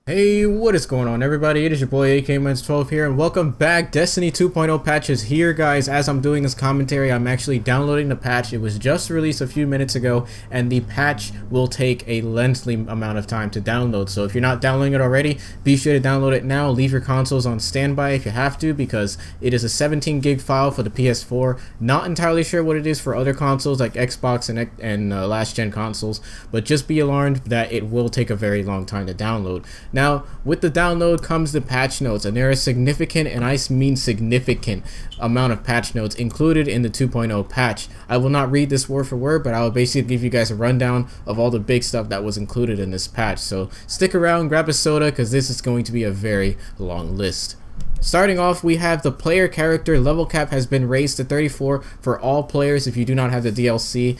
Hey, what is going on, everybody? It is your boy AKMans12 here, and welcome back. Destiny 2.0 patch is here, guys. As I'm doing this commentary, I'm actually downloading the patch. It was just released a few minutes ago, and the patch will take a lengthy amount of time to download. So if you're not downloading it already, be sure to download it now. Leave your consoles on standby if you have to, because it is a 17 gig file for the PS4. Not entirely sure what it is for other consoles like Xbox and last gen consoles, but just be alarmed that it will take a very long time to download. Now, with the download comes the patch notes, and there are significant, and I mean significant, amount of patch notes included in the 2.0 patch. I will not read this word for word, but I will basically give you guys a rundown of all the big stuff that was included in this patch. So stick around, grab a soda, because this is going to be a very long list. Starting off, we have the player character level cap has been raised to 34 for all players if you do not have the DLC.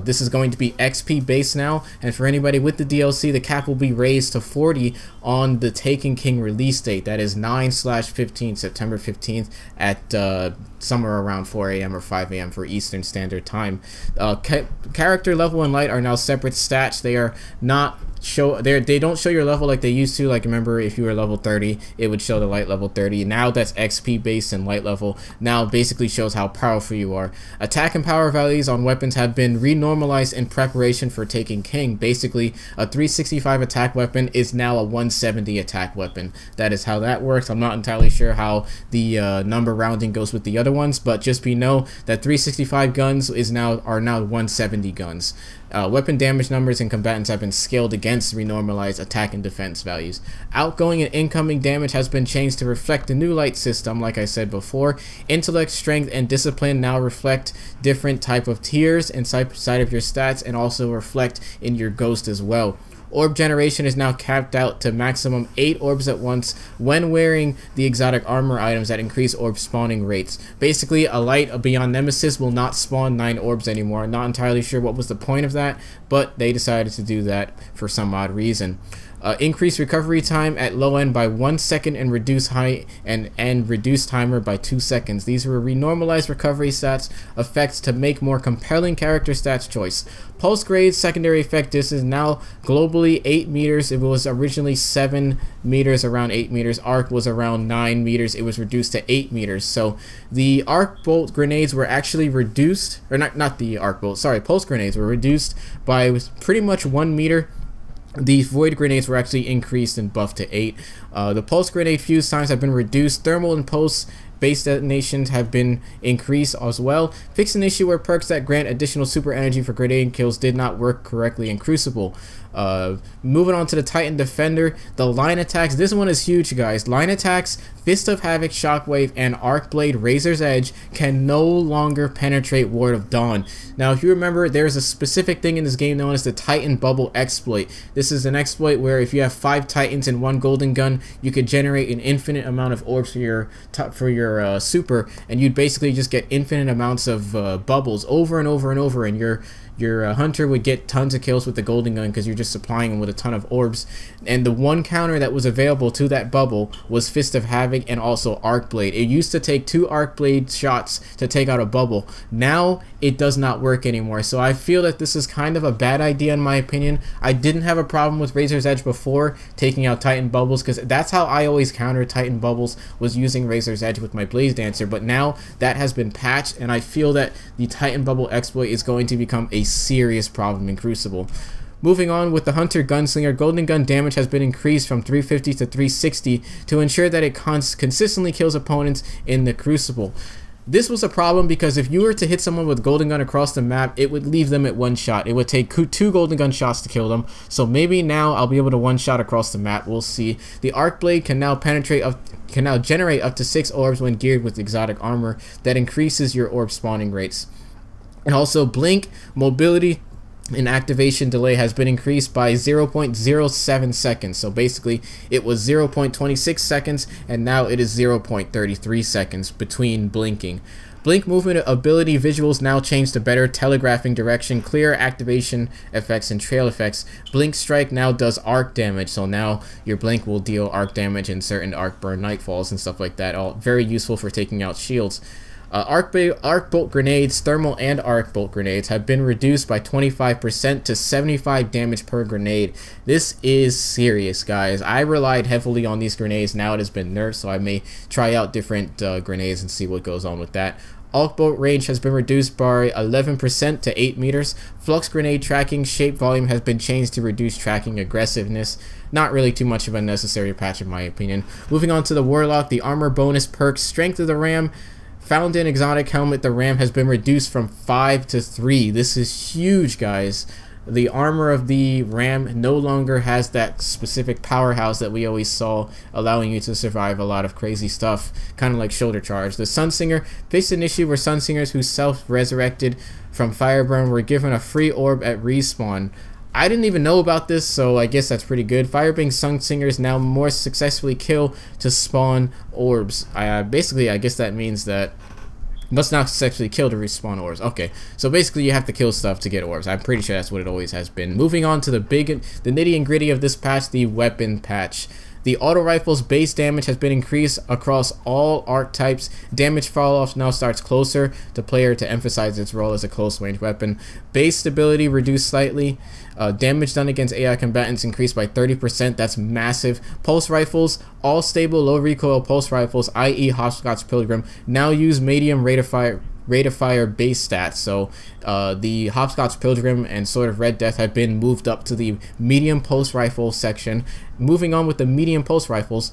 This is going to be XP based now, and for anybody with the DLC, the cap will be raised to 40 on the Taken King release date. That is 9/15, September 15th at somewhere around 4 AM or 5 AM for Eastern Standard Time. Character level and light are now separate stats. They are not they don't show your level like they used to. Like, remember, if you were level 30, it would show the light level 30. Now that's XP based, and light level now basically shows how powerful you are. Attack and power values on weapons have been renormalized in preparation for Taken King. Basically, a 365 attack weapon is now a 170 attack weapon. That is how that works. I'm not entirely sure how the number rounding goes with the other ones, but just know that 365 guns are now 170 guns. Weapon damage numbers and combatants have been scaled against renormalized attack and defense values. Outgoing and incoming damage has been changed to reflect the new light system, like I said before. Intellect, strength, and discipline now reflect different type of tiers inside of your stats, and also reflect in your ghost as well. Orb generation is now capped out to maximum 8 orbs at once when wearing the exotic armor items that increase orb spawning rates. Basically, a light beyond Nemesis will not spawn 9 orbs anymore. I'm not entirely sure what was the point of that, but they decided to do that for some odd reason. Increase recovery time at low end by 1 second and reduce high and reduce timer by 2 seconds. These were renormalized recovery stats effects to make more compelling character stats choice. Pulse grade secondary effect, this is now globally 8 meters. It was originally 7 meters, around 8 meters. Arc was around 9 meters. It was reduced to 8 meters. So the arc bolt grenades were actually reduced, or not the arc bolt, sorry, pulse grenades were reduced by pretty much 1 meter. The void grenades were actually increased and buffed to 8. The pulse grenade fuse times have been reduced. Thermal and pulse base detonations have been increased as well. Fixed an issue where perks that grant additional super energy for grenade kills did not work correctly in Crucible. Moving on to the Titan Defender, the line attacks. This one is huge, guys. Line attacks, Fist of Havoc, Shockwave, and Arc Blade Razor's Edge can no longer penetrate Ward of Dawn. Now, if you remember, there's a specific thing in this game known as the Titan Bubble exploit. This is an exploit where if you have 5 Titans in one golden gun, you could generate an infinite amount of orbs for your super, and you'd basically just get infinite amounts of bubbles over and over and over, and your hunter would get tons of kills with the golden gun because you're just supplying him with a ton of orbs. And the one counter that was available to that bubble was Fist of Havoc and also Arc Blade. It used to take 2 Arc Blade shots to take out a bubble. Now it does not work anymore. So I feel that this is kind of a bad idea in my opinion. I didn't have a problem with Razor's Edge before taking out Titan bubbles, because that's how I always countered Titan bubbles, was using Razor's Edge with my Blaze Dancer. But now that has been patched, and I feel that the Titan Bubble exploit is going to become a serious problem in Crucible. Moving on with the Hunter Gunslinger, golden gun damage has been increased from 350 to 360 to ensure that it consistently kills opponents in the Crucible. This was a problem because if you were to hit someone with golden gun across the map, it would leave them at 1 shot. It would take 2 golden gun shots to kill them. So maybe now I'll be able to 1 shot across the map. We'll see. The Arc Blade can now generate up to 6 orbs when geared with exotic armor. That increases your orb spawning rates. And also, blink, mobility, and activation delay has been increased by 0.07 seconds. So basically, it was 0.26 seconds, and now it is 0.33 seconds between blinking. Blink movement ability visuals now change to better telegraphing direction, clear activation effects, and trail effects. Blink strike now does arc damage, so now your blink will deal arc damage in certain arc burn nightfalls and stuff like that. All very useful for taking out shields. Arc bolt grenades, thermal and arc bolt grenades have been reduced by 25% to 75 damage per grenade. This is serious, guys. I relied heavily on these grenades. Now it has been nerfed, so I may try out different grenades and see what goes on with that. Arc bolt range has been reduced by 11% to 8 meters. Flux grenade tracking shape volume has been changed to reduce tracking aggressiveness. Not really too much of a necessary patch in my opinion. Moving on to the Warlock, the armor bonus perk, Strength of the Ram. Found in exotic helmet, the ram has been reduced from 5 to 3. This is huge, guys. The armor of the ram no longer has that specific powerhouse that we always saw, allowing you to survive a lot of crazy stuff, kind of like shoulder charge. The Sunsinger faced an issue where Sunsingers who self-resurrected from Fireburn were given a free orb at respawn. I didn't even know about this, so I guess that's pretty good. Firebang Sunsingers now more successfully kill to spawn orbs. Basically, I guess that means that must not successfully kill to respawn orbs. Okay, so basically you have to kill stuff to get orbs. I'm pretty sure that's what it always has been. Moving on to the nitty and gritty of this patch, the weapon patch. The auto rifle's base damage has been increased across all archetypes. Damage fall off now starts closer to player to emphasize its role as a close range weapon. Base stability reduced slightly. Damage done against AI combatants increased by 30%. That's massive. Pulse rifles, all stable low recoil pulse rifles, i.e. Hopscotch Pilgrim, now use medium rate of fire base stats. So the Hopscotch Pilgrim and Sword of Red Death have been moved up to the medium pulse rifle section. Moving on with the medium pulse rifles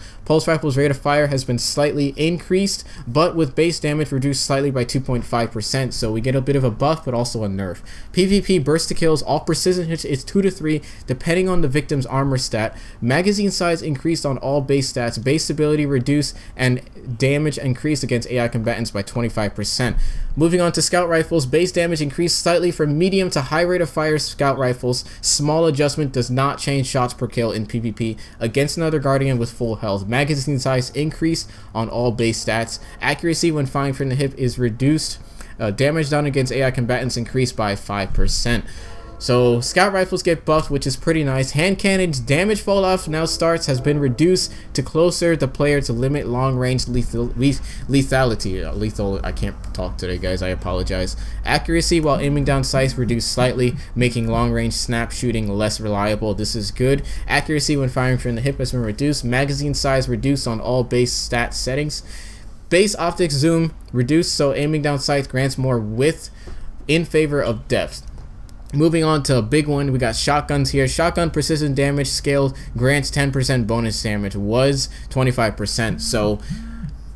rate of fire has been slightly increased, but with base damage reduced slightly by 2.5%, so we get a bit of a buff but also a nerf. PvP burst to kills, all precision hits is 2 to 3 depending on the victim's armor stat. Magazine size increased on all base stats, base stability reduced, and damage increased against AI combatants by 25%. Moving on to scout rifles, base damage increased slightly from medium to high rate of fire scout rifles. Small adjustment does not change shots per kill in PvP against another guardian with full health. Magazine size increased on all base stats. Accuracy when firing from the hip is reduced. Damage done against AI combatants increased by 5%. So scout rifles get buffed, which is pretty nice. Hand cannons damage fall off now starts has been reduced to closer the player to limit long range lethality. Lethal, I can't talk today, guys, I apologize. Accuracy while aiming down sights reduced slightly, making long range snap shooting less reliable. This is good. Accuracy when firing from the hip has been reduced. Magazine size reduced on all base stat settings. Base optics zoom reduced, so aiming down sights grants more width in favor of depth. Moving on to a big one, we got shotguns here. Shotgun precision damage scale grants 10% bonus damage, was 25%. So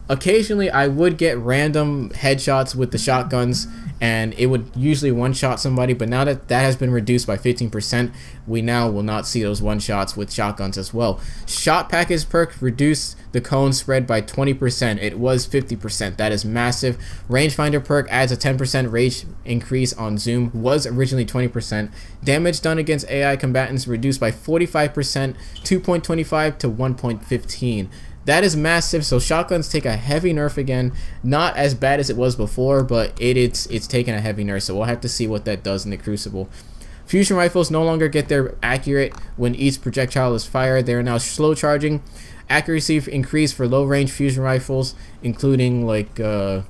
occasionally I would get random headshots with the shotguns and it would usually one-shot somebody, but now that that has been reduced by 15%, we now will not see those one-shots with shotguns as well. Shot package perk reduced the cone spread by 20%. It was 50%. That is massive. Rangefinder perk adds a 10% range increase on zoom. Was originally 20%. Damage done against AI combatants reduced by 45%, 2.25 to 1.15. That is massive. So shotguns take a heavy nerf again. Not as bad as it was before, but it's taken a heavy nerf. So we'll have to see what that does in the Crucible. Fusion rifles no longer get their accurate when each projectile is fired. They are now slow charging. Accuracy increased for low range fusion rifles, including like I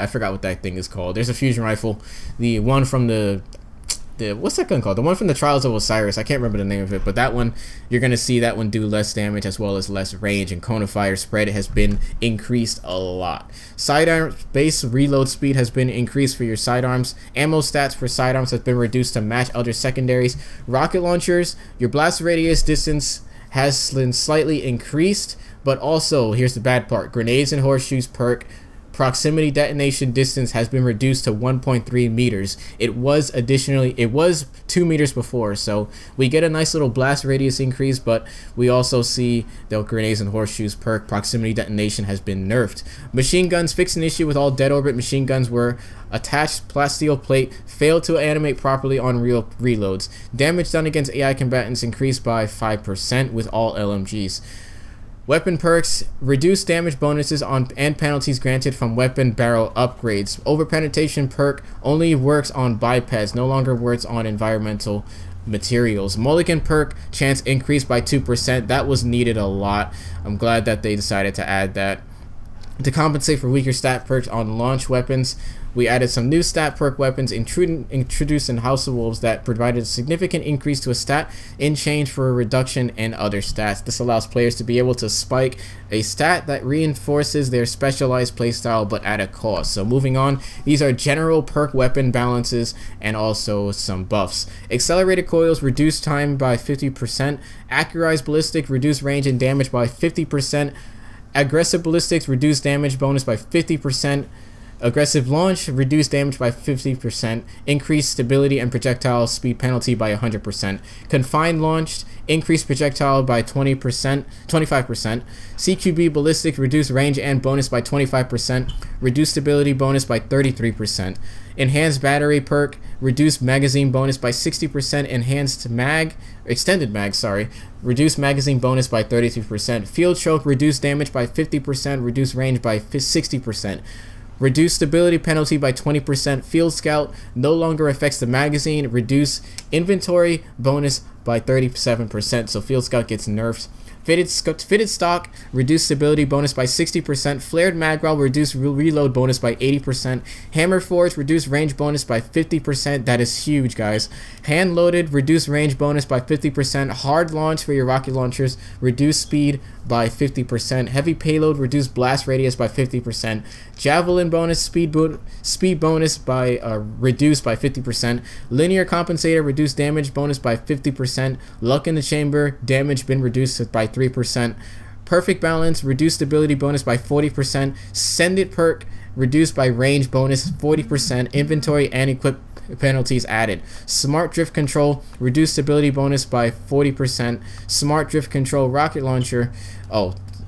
forgot what that thing is called. There's a fusion rifle, the one from the what's that gun called? The one from the Trials of Osiris. I can't remember the name of it, but that one, you're gonna see that one do less damage as well as less range, and cone of fire spread has been increased a lot. Sidearms base reload speed has been increased for your sidearms. Ammo stats for sidearms has been reduced to match other secondaries. Rocket launchers, your blast radius distance has been slightly increased, but also here's the bad part: grenades and horseshoes perk proximity detonation distance has been reduced to 1.3 meters. It was 2 meters before, so we get a nice little blast radius increase, but we also see the grenades and horseshoes perk proximity detonation has been nerfed. Machine guns fixed an issue with all dead orbit machine guns where attached plasteel plate failed to animate properly on real reloads. Damage done against AI combatants increased by 5% with all LMGs. Weapon perks, reduced damage bonuses on and penalties granted from weapon barrel upgrades. Overpenetration perk only works on bipeds, no longer works on environmental materials. Mulligan perk chance increased by 2%. That was needed a lot. I'm glad that they decided to add that. To compensate for weaker stat perks on launch weapons, we added some new stat perk weapons introduced in House of Wolves that provided a significant increase to a stat in exchange for a reduction in other stats. This allows players to be able to spike a stat that reinforces their specialized playstyle but at a cost. So moving on, these are general perk weapon balances and also some buffs. Accelerated coils reduce time by 50%, accurized ballistic reduce range and damage by 50%, aggressive ballistics reduce damage bonus by 50%. Aggressive launch reduce damage by 50%. Increase stability and projectile speed penalty by 100%. Confined launched increase projectile by 25%. CQB ballistic reduce range and bonus by 25%. Reduce stability bonus by 33%. Enhanced battery perk reduce magazine bonus by 60%. Extended mag, reduce magazine bonus by 33%. Field choke reduce damage by 50%. Reduce range by 60%. Reduce stability penalty by 20%. Field scout no longer affects the magazine. Reduce inventory bonus by 37%. So field scout gets nerfed. Fitted stock reduce stability bonus by 60%. Flared magwell reduce reload bonus by 80%. Hammer forge reduce range bonus by 50%. That is huge, guys. Hand loaded reduce range bonus by 50%. Hard launch for your rocket launchers reduce speed by 50%. Heavy payload reduce blast radius by 50%. Javelin bonus speed bonus by reduced by 50%. Linear compensator reduce damage bonus by 50%. Luck in the chamber damage been reduced by 3%. Perfect balance reduced stability bonus by 40%. Send it perk reduced by range bonus 40%. Inventory and equip penalties added. Smart drift control reduced stability bonus by 40%. Smart drift control rocket launcher,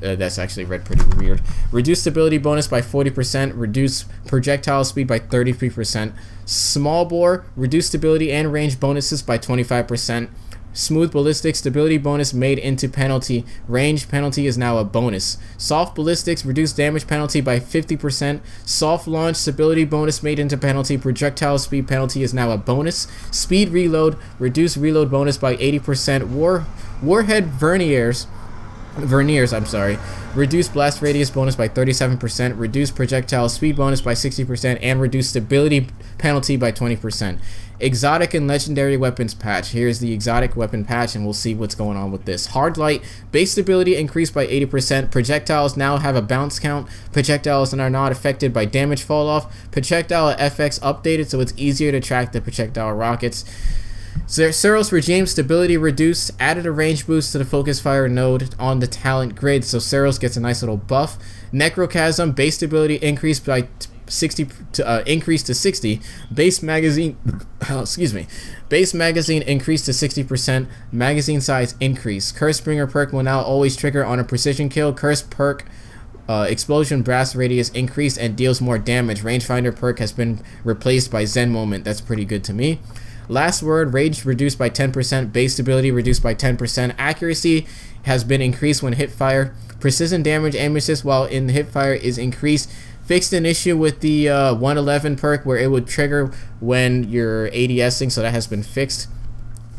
that's actually read pretty weird. Reduce stability bonus by 40%. Reduce projectile speed by 33%. Small bore reduce stability and range bonuses by 25%. Smooth ballistic stability bonus made into penalty. Range penalty is now a bonus. Soft ballistics reduce damage penalty by 50%. Soft launch stability bonus made into penalty. Projectile speed penalty is now a bonus. Speed reload reduce reload bonus by 80%. Warhead verniers, reduce blast radius bonus by 37%, reduce projectile speed bonus by 60%, and reduce stability penalty by 20%. Exotic and legendary weapons patch. Here's the exotic weapon patch, and we'll see what's going on with this. Hard light, base stability increased by 80%. Projectiles now have a bounce count. Projectiles are not affected by damage fall off. Projectile FX updated, so it's easier to track the projectile rockets. Seros regime stability reduced, added a range boost to the focus fire node on the talent grid, so Seros gets a nice little buff. Necrochasm base stability increased by 60 increased to 60. Base magazine base magazine increased to 60%. Magazine size increase. Cursebringer perk will now always trigger on a precision kill. Curse perk explosion blast radius increased and deals more damage. Rangefinder perk has been replaced by Zen moment. That's pretty good to me. Last word, rage reduced by 10%, base stability reduced by 10%, accuracy has been increased when hit fire, precision damage aim assist while in hit fire is increased. Fixed an issue with the 111 perk where it would trigger when you're ADSing, so that has been fixed.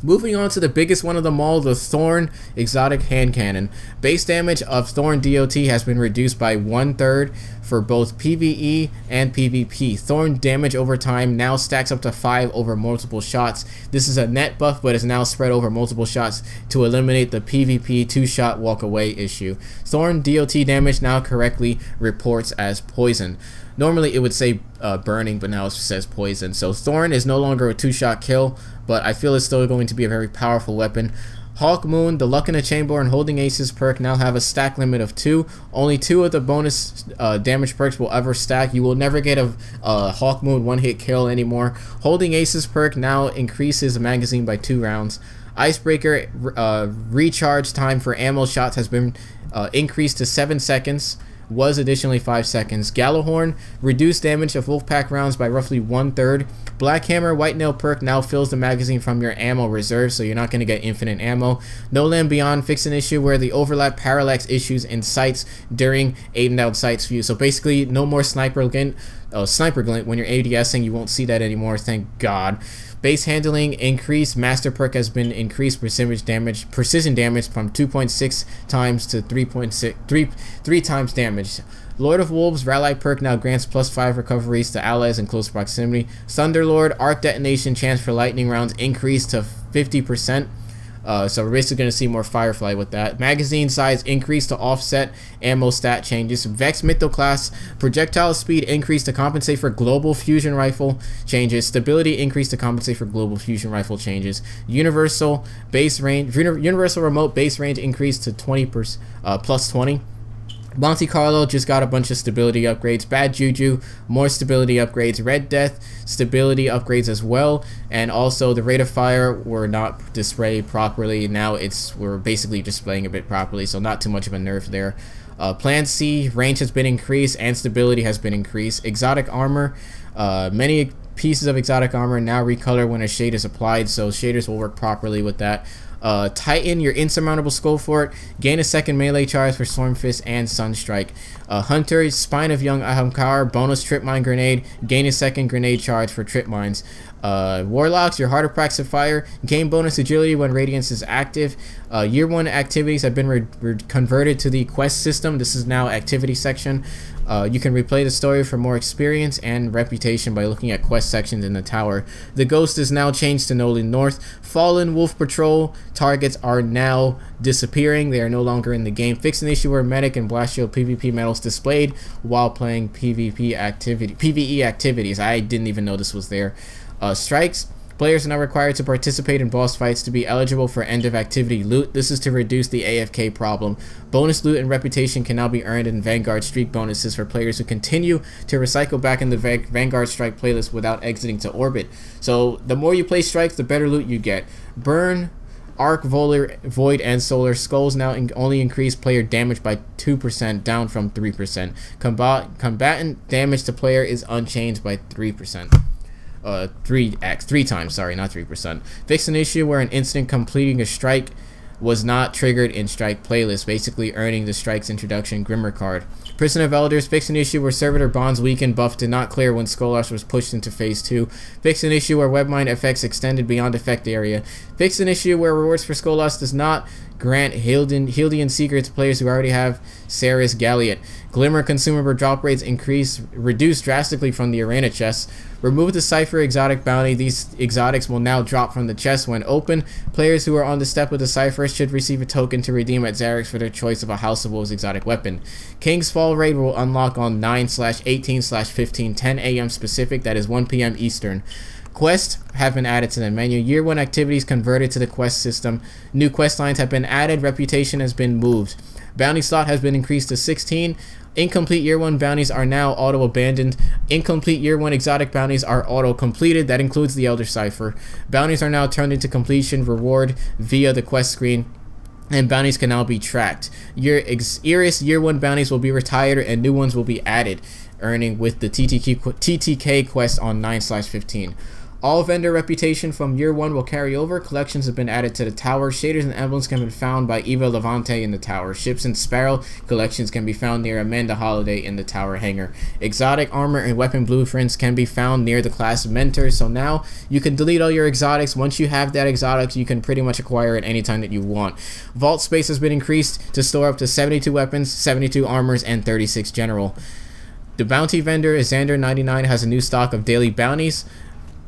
Moving on to the biggest one of them all, the Thorn exotic hand cannon. Base damage of Thorn DOT has been reduced by 1/3 for both PvE and PvP. Thorn damage over time now stacks up to 5 over multiple shots. This is a net buff, but is now spread over multiple shots to eliminate the PvP 2-shot walk away issue. Thorn DOT damage now correctly reports as poison. Normally it would say burning, but now it says poison. So Thorn is no longer a 2-shot kill, but I feel it's still going to be a very powerful weapon. Hawk Moon, the Luck in the Chamber, and Holding Aces perk now have a stack limit of 2. Only 2 of the bonus damage perks will ever stack. You will never get a Hawk Moon one-hit kill anymore. Holding Aces perk now increases the magazine by 2 rounds. Icebreaker recharge time for ammo shots has been increased to 7 seconds. Was additionally 5 seconds. Gallowhorn reduced damage of Wolfpack rounds by roughly 1/3. Black Hammer White Nail perk now fills the magazine from your ammo reserve, so you're not going to get infinite ammo. No Land Beyond fixed an issue where the overlap parallax issues in sights during aimed out sights view. So basically, no more sniper glint when you're ADSing. You won't see that anymore, thank God. Base handling increased. Master perk has been increased precision damage from 2.6 times to 3 times damage. Lord of Wolves Rally perk now grants +5 recoveries to allies in close proximity. Thunderlord arc detonation chance for lightning rounds increased to 50%. So we're basically going to see more Firefly with that. Magazine size increase to offset ammo stat changes. Vex Mytho class projectile speed increase to compensate for global fusion rifle changes. Stability increase to compensate for global fusion rifle changes. Universal base range, universal remote base range increase to 20%, +20. Monte Carlo just got a bunch of stability upgrades. Bad Juju, more stability upgrades. Red Death, stability upgrades as well. And also the rate of fire were not displayed properly. Now we're basically displaying a bit properly, so not too much of a nerf there. Plan C, range has been increased and stability has been increased. Exotic armor, many pieces of exotic armor now recolor when a shade is applied, so shaders will work properly with that. Titan, your insurmountable skull fort, gain a second melee charge for Storm Fist and Sunstrike. Hunter, Spine of Young Ahamkar, bonus trip mine grenade, gain a second grenade charge for trip mines. Warlocks, your Heart of Praxifier, gain bonus agility when Radiance is active. Year 1 activities have been converted to the quest system. This is now activity section. You can replay the story for more experience and reputation by looking at quest sections in the tower. The Ghost is now changed to Nolan North. Fallen Wolf Patrol targets are now disappearing. They are no longer in the game. Fix an issue where Medic and Blast Shield PvP medals displayed while playing PvE activities. I didn't even know this was there. Strikes. Players are now required to participate in boss fights to be eligible for end of activity loot. This is to reduce the AFK problem. Bonus loot and reputation can now be earned in Vanguard Streak bonuses for players who continue to recycle back in the Vanguard Strike playlist without exiting to orbit. So the more you play strikes, the better loot you get. Burn, Arc, Void, and Solar Skulls now only increase player damage by 2%, down from 3%. Combatant damage to player is unchanged by 3%. 3 times, sorry, not 3%. Fix an issue where an instant completing a strike was not triggered in strike playlist, basically earning the strike's introduction Grimmer card. Prison of Elders, fix an issue where servitor bonds weakened buff did not clear when Skolas was pushed into phase 2. Fix an issue where webmine effects extended beyond effect area. Fix an issue where rewards for Skolas does not grant Hildian Secret to players who already have Ceres Galliot. Glimmer consumable drop rates reduced drastically from the arena chests. Remove the Cypher exotic bounty. These exotics will now drop from the chest when open. Players who are on the step with the Cypher should receive a token to redeem at Xerix for their choice of a House of Wolves exotic weapon. King's Fall raid will unlock on 9/18/15 10 AM specific, that is 1 PM Eastern. Quests have been added to the menu. Year 1 activities converted to the quest system. New quest lines have been added. Reputation has been moved. Bounty slot has been increased to 16. Incomplete Year 1 bounties are now auto-abandoned. Incomplete Year 1 exotic bounties are auto-completed. That includes the Elder Cypher. Bounties are now turned into completion reward via the quest screen, and bounties can now be tracked. Iris Year 1 bounties will be retired and new ones will be added, earning with the TTK quest on 9/15. All vendor reputation from Year 1 will carry over. Collections have been added to the tower. Shaders and emblems can be found by Eva Levante in the tower. Ships and Sparrow collections can be found near Amanda Holiday in the tower hangar. Exotic armor and weapon blueprints can be found near the class mentors. So now you can delete all your exotics. Once you have that exotics, you can pretty much acquire it anytime that you want. Vault space has been increased to store up to 72 weapons, 72 armors, and 36 general. The bounty vendor, Xander99, has a new stock of daily bounties.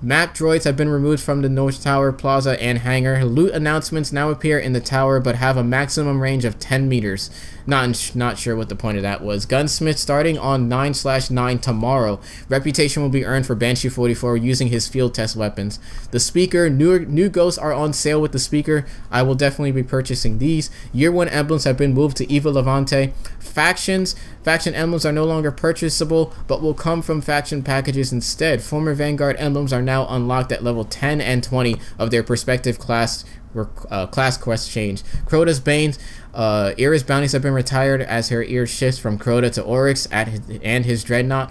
Map droids have been removed from the North Tower, Plaza, and hangar. Loot announcements now appear in the tower but have a maximum range of 10 meters. Not sure what the point of that was. Gunsmith starting on 9/9 tomorrow. Reputation will be earned for Banshee 44 using his field test weapons. The speaker, new ghosts are on sale with the speaker. I will definitely be purchasing these. Year 1 emblems have been moved to Eva Levante. Faction emblems are no longer purchasable but will come from faction packages instead. Former Vanguard emblems are now unlocked at level 10 and 20 of their respective class quest change. Crota's Bane, Iris bounties have been retired as her ear shifts from Crota to Oryx and his Dreadnought.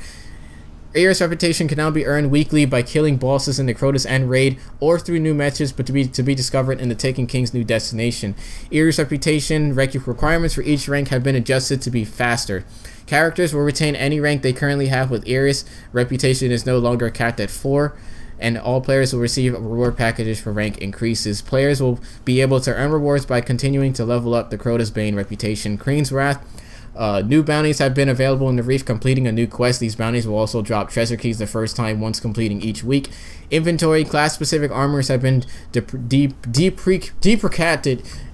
Iris reputation can now be earned weekly by killing bosses in the Crota's End raid or through new matches but to be discovered in the Taken King's new destination. Iris reputation requirements for each rank have been adjusted to be faster. Characters will retain any rank they currently have with Iris. Reputation is no longer capped at 4. And all players will receive reward packages for rank increases. Players will be able to earn rewards by continuing to level up the Crota's Bane reputation. Kreen's Wrath, New bounties have been available in the Reef. Completing a new quest, these bounties will also drop treasure keys the first time once completing each week. Inventory class-specific armors have been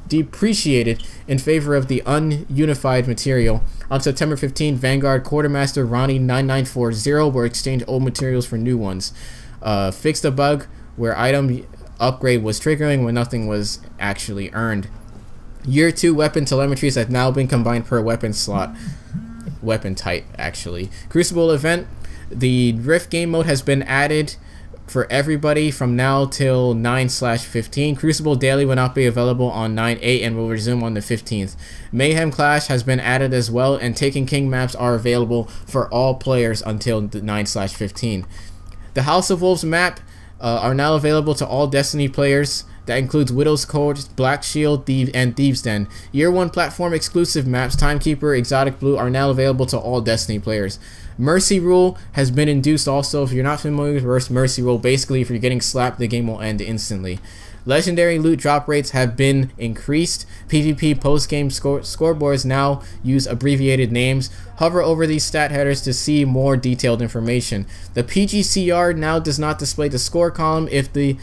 depreciated in favor of the ununified material. On September 15, Vanguard Quartermaster Ronnie 9940 will exchange old materials for new ones. Fixed a bug where item upgrade was triggering when nothing was actually earned. Year 2 weapon telemetries have now been combined per weapon slot. Weapon type, actually. Crucible event. The Rift game mode has been added for everybody from now till 9/15. Crucible Daily will not be available on 9/8 and will resume on the 15th. Mayhem Clash has been added as well, and Taken King maps are available for all players until 9/15. The House of Wolves map are now available to all Destiny players. That includes Widow's Court, Black Shield, and Thieves' Den. Year 1 platform exclusive maps, Timekeeper, Exotic Blue, are now available to all Destiny players. Mercy Rule has been induced also. If you're not familiar with Mercy Rule, basically if you're getting slapped, the game will end instantly. Legendary loot drop rates have been increased. PvP post-game scoreboards now use abbreviated names. Hover over these stat headers to see more detailed information. The PGCR now does not display the score column if the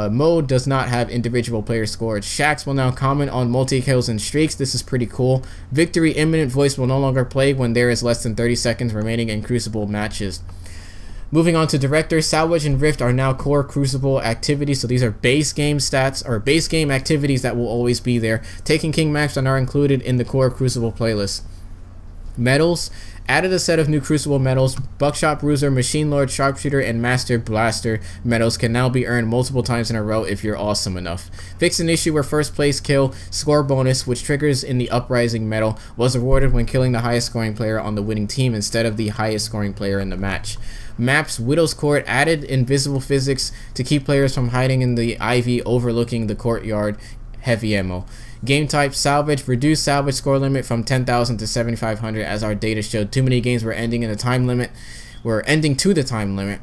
mode does not have individual player scores. Shax will now comment on multi-kills and streaks. This is pretty cool. Victory Imminent voice will no longer play when there is less than 30 seconds remaining in Crucible matches. Moving on to Director, Salvage and Rift are now core Crucible activities, so these are base game stats or base game activities that will always be there. Taken King maps are now included in the core Crucible playlist. Medals. Added a set of new Crucible medals. Buckshot Bruiser, Machine Lord, Sharpshooter, and Master Blaster medals can now be earned multiple times in a row if you're awesome enough. Fixed an issue where first place kill score bonus, which triggers in the Uprising medal, was awarded when killing the highest scoring player on the winning team instead of the highest scoring player in the match. Maps. Widow's Court added invisible physics to keep players from hiding in the ivy overlooking the courtyard. Heavy ammo. Game type salvage. Reduced salvage score limit from 10,000 to 7,500 as our data showed too many games were ending in the time limit. Were ending to the time limit.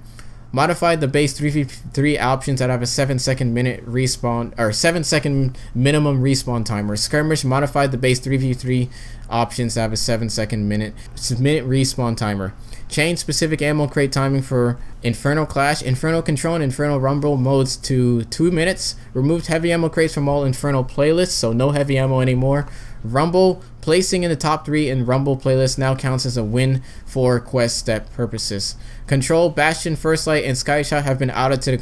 Modified the base 3v3 options that have a 7-second minute respawn or 7-second minimum respawn timer. Skirmish modified the base 3v3 options that have a 7-second minute respawn timer. Changed specific ammo crate timing for Infernal Clash, Infernal Control, and Infernal Rumble modes to 2 minutes. Removed heavy ammo crates from all Infernal playlists, so no heavy ammo anymore. Rumble placing in the top 3 in Rumble playlist now counts as a win for quest step purposes. Control, Bastion, First Light, and Skyshot have been added to the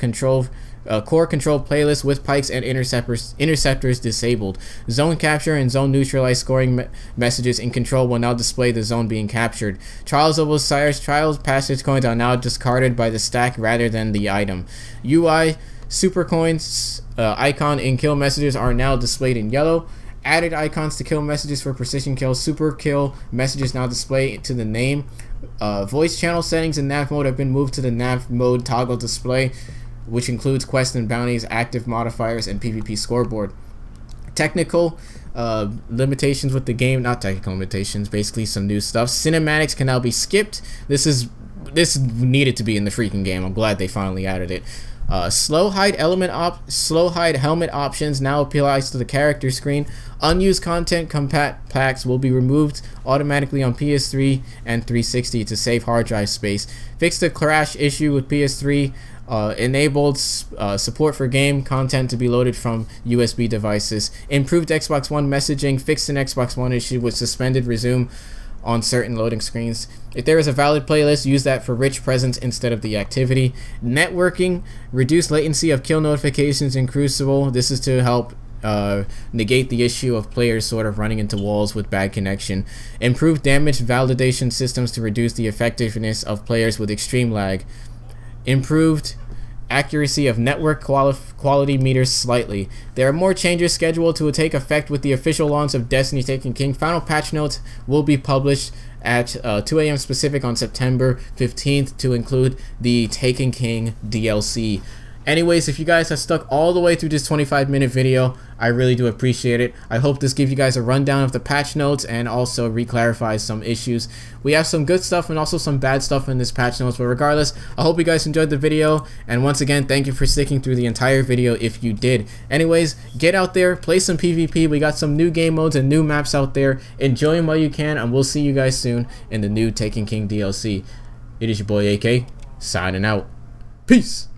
core control playlist with pikes and interceptors disabled. Zone capture and zone neutralize scoring messages in control will now display the zone being captured. Trials of Osiris trials passage coins are now discarded by the stack rather than the item. UI super coins icon in kill messages are now displayed in yellow. Added icons to kill messages for precision kills. Super kill messages now display to the name. Voice channel settings in nav mode have been moved to the nav mode toggle display, which includes quests and bounties, active modifiers, and PvP scoreboard. Technical limitations with the game, not technical limitations, basically some new stuff. Cinematics can now be skipped. This needed to be in the freaking game. I'm glad they finally added it. Slow hide helmet options now applies to the character screen. Unused content compact packs will be removed automatically on PS3 and 360 to save hard drive space. Fixed the crash issue with PS3. Enabled support for game content to be loaded from USB devices. Improved Xbox One messaging. Fixed an Xbox One issue with suspended resume on certain loading screens. If there is a valid playlist, use that for rich presence instead of the activity. Networking. Reduce latency of kill notifications in Crucible. This is to help negate the issue of players sort of running into walls with bad connection. Improved damage validation systems to reduce the effectiveness of players with extreme lag. Improved accuracy of network quality meters slightly. There are more changes scheduled to take effect with the official launch of Destiny Taken King. Final patch notes will be published at 2 AM Pacific on September 15th to include the Taken King DLC. Anyways, if you guys have stuck all the way through this 25-minute video, I really do appreciate it. I hope this gives you guys a rundown of the patch notes and also re-clarifies some issues. We have some good stuff and also some bad stuff in this patch notes, but regardless, I hope you guys enjoyed the video, and once again, thank you for sticking through the entire video if you did. Anyways, get out there, play some PvP. We got some new game modes and new maps out there. Enjoy them while you can, and we'll see you guys soon in the new Taken King DLC. It is your boy AK, signing out. Peace!